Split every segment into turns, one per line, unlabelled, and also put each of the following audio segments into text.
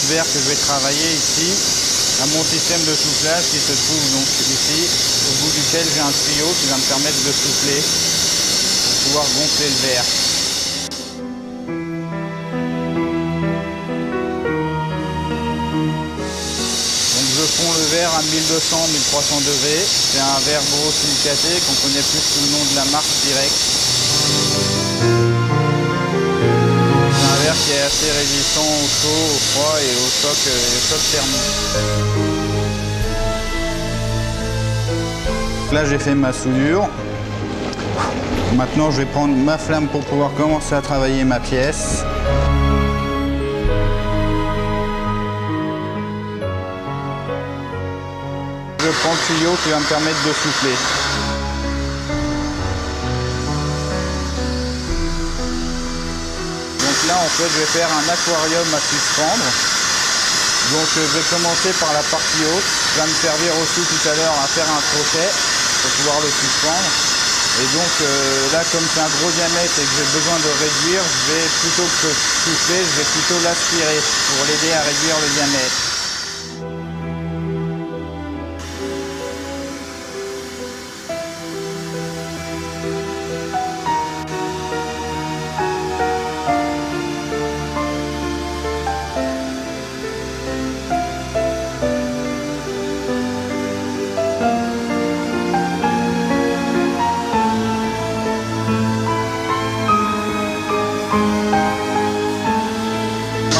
verre que je vais travailler ici à mon système de soufflage qui se trouve donc ici, au bout duquel j'ai un tuyau qui va me permettre de souffler pour pouvoir gonfler le verre. Donc je fonds le verre à 1200-1300 degrés. C'est un verre borosilicaté qu'on connaît plus sous le nom de la marque Pyrex. Qui est assez résistant au chaud, au froid et au choc thermique. Là j'ai fait ma soudure. Maintenant je vais prendre ma flamme pour pouvoir commencer à travailler ma pièce. Je prends le tuyau qui va me permettre de souffler. Là, en fait, je vais faire un aquarium à suspendre. Donc, je vais commencer par la partie haute. Ça va me servir aussi tout à l'heure à faire un crochet pour pouvoir le suspendre. Et donc, là, comme c'est un gros diamètre et que j'ai besoin de réduire, je vais plutôt que souffler, je vais plutôt l'aspirer pour l'aider à réduire le diamètre.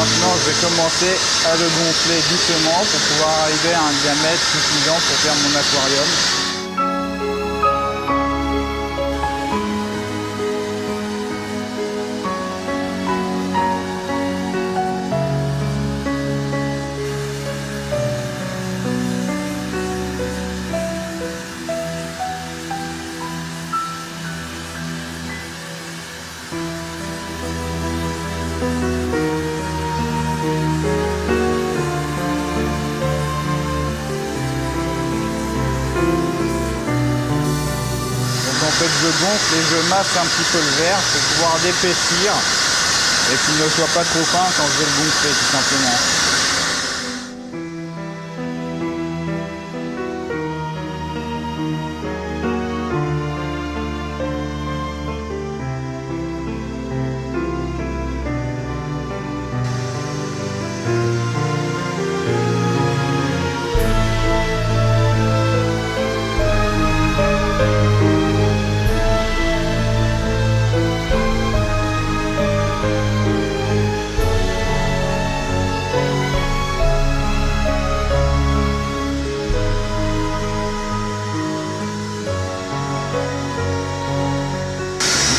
Maintenant, je vais commencer à le gonfler doucement pour pouvoir arriver à un diamètre suffisant pour faire mon aquarium. En fait, je gonfle et je masse un petit peu le verre pour pouvoir l'épaissir et qu'il ne soit pas trop fin quand je vais le gonfler, tout simplement.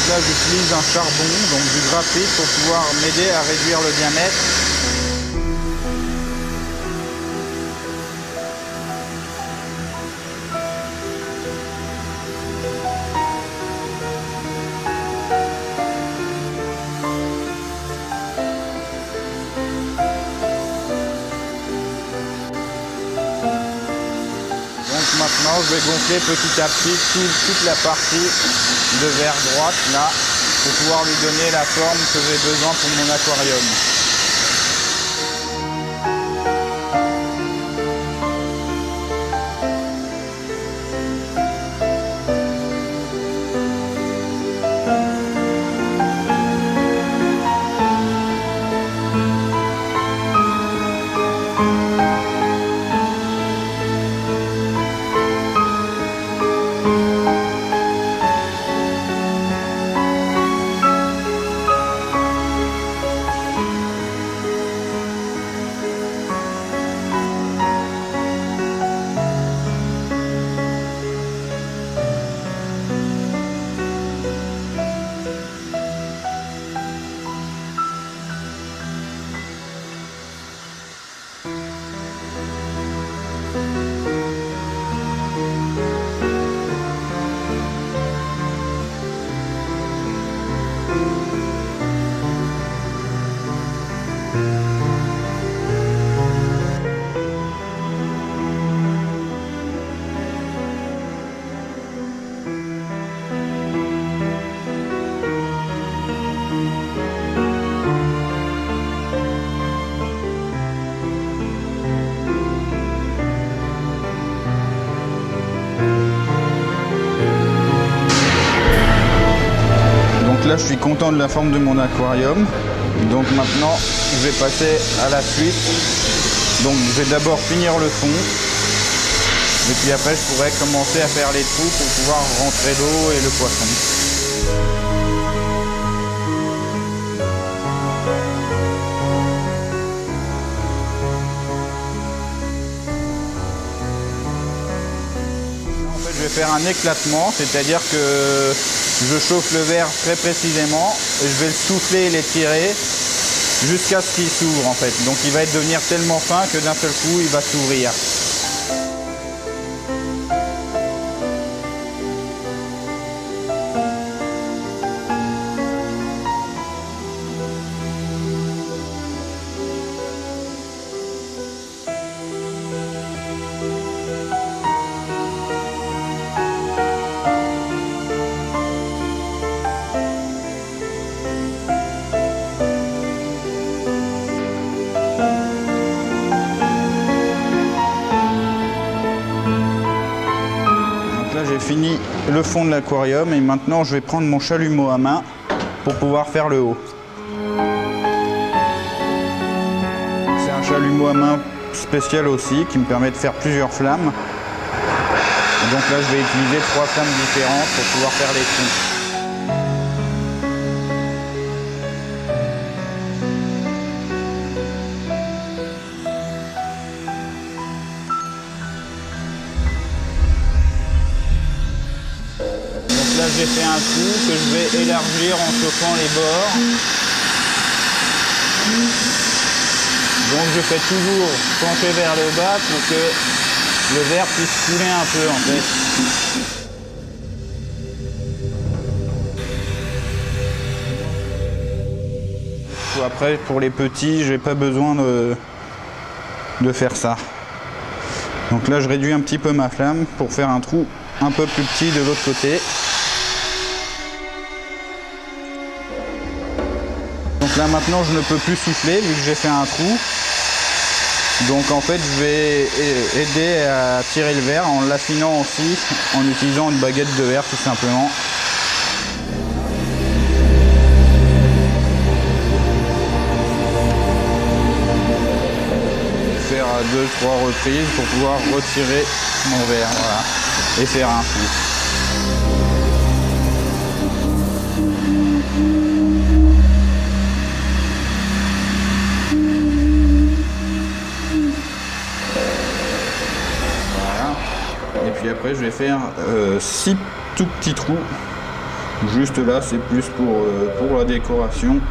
Là, j'utilise un charbon, donc du graphite, pour pouvoir m'aider à réduire le diamètre. Maintenant, je vais gonfler petit à petit toute la partie de verre droite là pour pouvoir lui donner la forme que j'ai besoin pour mon aquarium. là je suis content de la forme de mon aquarium. Donc maintenant je vais passer à la suite. Donc je vais d'abord finir le fond. Et puis après je pourrais commencer à faire les trous pour pouvoir rentrer l'eau et le poisson. Je vais faire un éclatement, c'est-à-dire que je chauffe le verre très précisément et je vais le souffler et l'étirer jusqu'à ce qu'il s'ouvre en fait. Donc il va devenir tellement fin que d'un seul coup il va s'ouvrir. J'ai fini le fond de l'aquarium et maintenant je vais prendre mon chalumeau à main pour pouvoir faire le haut. C'est un chalumeau à main spécial aussi qui me permet de faire plusieurs flammes. Et donc là je vais utiliser 3 flammes différentes pour pouvoir faire les trous. Là j'ai fait un trou que je vais élargir en chauffant les bords. Donc je fais toujours pencher vers le bas pour que le verre puisse couler un peu en fait. Après pour les petits, j'ai pas besoin de faire ça. Donc là je réduis un petit peu ma flamme pour faire un trou un peu plus petit de l'autre côté. Donc là maintenant je ne peux plus souffler vu que j'ai fait un trou. Donc en fait je vais aider à tirer le verre en l'affinant aussi en utilisant une baguette de verre tout simplement. Faire à 2-3 reprises pour pouvoir retirer mon verre, voilà, et faire un trou. Et puis après je vais faire 6 tout petits trous. Juste là c'est plus pour la décoration. Donc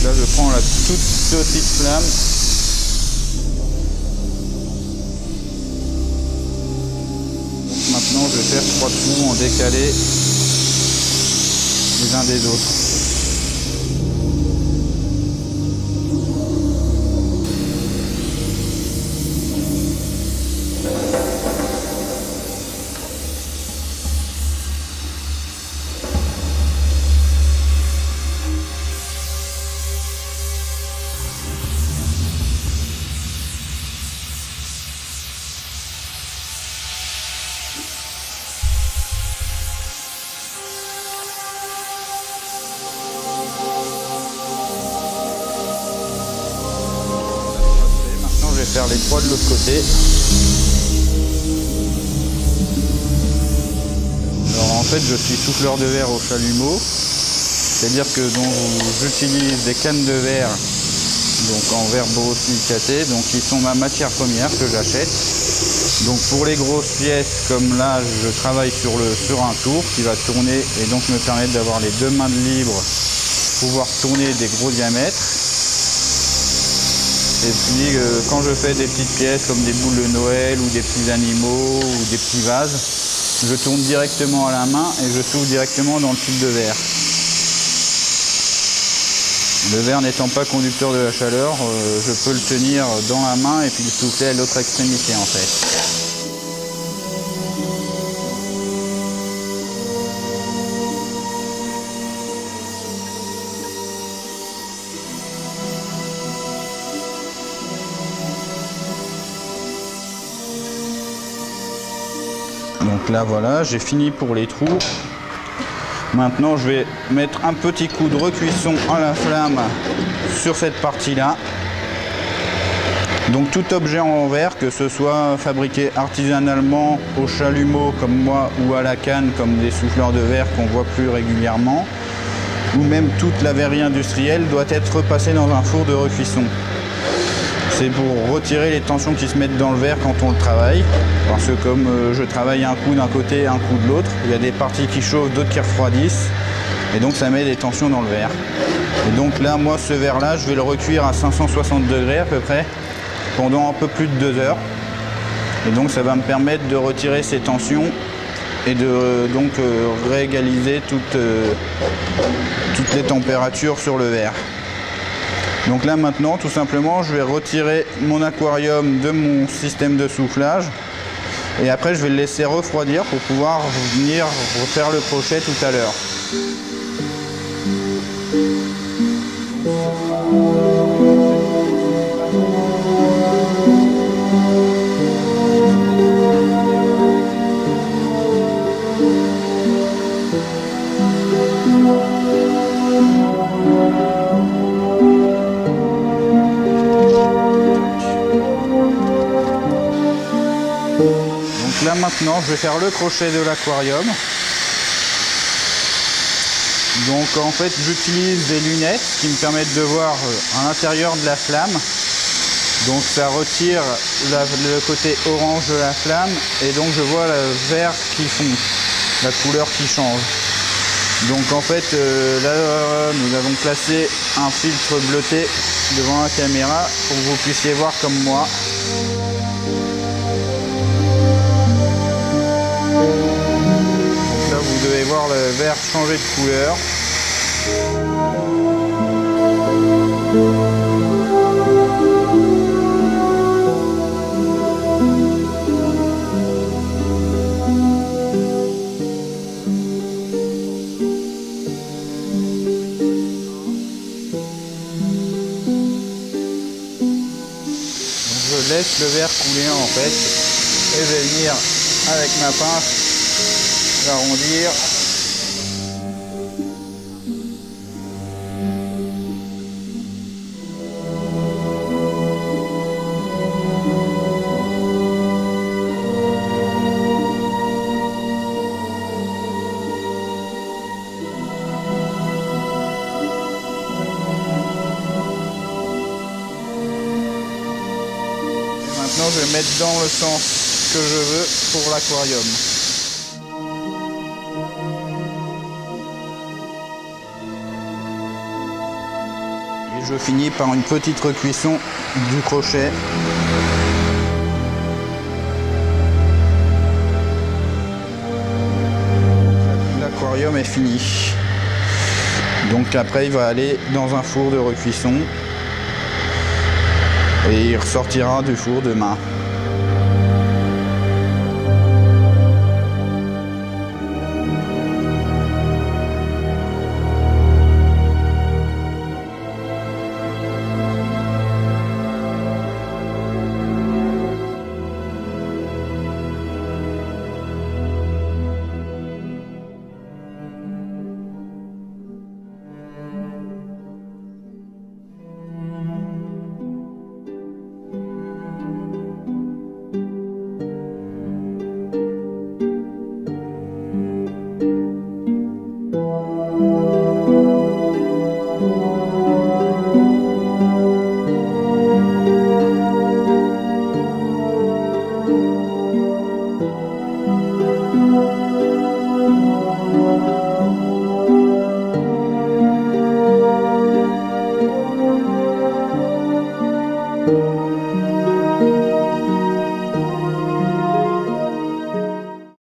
là je prends la toute petite flamme. Donc maintenant je vais faire 3 trous en décalé les uns des autres. Faire les 3 de l'autre côté. Alors en fait je suis souffleur de verre au chalumeau, c'est-à-dire que j'utilise des cannes de verre donc en verre borosilicaté, donc qui sont ma matière première que j'achète. Donc pour les grosses pièces comme là je travaille sur un tour qui va tourner et donc me permettre d'avoir les 2 mains de libre, pouvoir tourner des gros diamètres. Et puis quand je fais des petites pièces comme des boules de Noël ou des petits animaux ou des petits vases, je tourne directement à la main et je souffle directement dans le tube de verre. Le verre n'étant pas conducteur de la chaleur, je peux le tenir dans la main et puis le souffler à l'autre extrémité en fait. Donc là voilà, j'ai fini pour les trous. Maintenant je vais mettre un petit coup de recuisson à la flamme sur cette partie-là. Donc tout objet en verre, que ce soit fabriqué artisanalement au chalumeau comme moi ou à la canne comme des souffleurs de verre qu'on voit plus régulièrement, ou même toute la verrerie industrielle doit être repassée dans un four de recuisson. C'est pour retirer les tensions qui se mettent dans le verre quand on le travaille. Parce que comme je travaille un coup d'un côté, un coup de l'autre, il y a des parties qui chauffent, d'autres qui refroidissent. Et donc ça met des tensions dans le verre. Et donc là, moi, ce verre-là, je vais le recuire à 560 degrés à peu près, pendant un peu plus de 2 heures. Et donc ça va me permettre de retirer ces tensions et de donc réégaliser toutes les températures sur le verre. Donc là maintenant, tout simplement, je vais retirer mon aquarium de mon système de soufflage et après je vais le laisser refroidir pour pouvoir venir refaire le crochet tout à l'heure. Là maintenant je vais faire le crochet de l'aquarium. Donc en fait j'utilise des lunettes qui me permettent de voir à l'intérieur de la flamme. Donc ça retire le côté orange de la flamme et donc je vois le vert qui fond, la couleur qui change. Donc en fait là nous avons placé un filtre bleuté devant la caméra pour que vous puissiez voir comme moi. Vous devez voir le vert changer de couleur. Donc je laisse le vert couler en fait et je vais venir avec ma pince arrondir. Maintenant je vais mettre dans le sens que je veux pour l'aquarium. Je finis par une petite recuisson du crochet. L'aquarium est fini. Donc après il va aller dans un four de recuisson et il ressortira du four demain.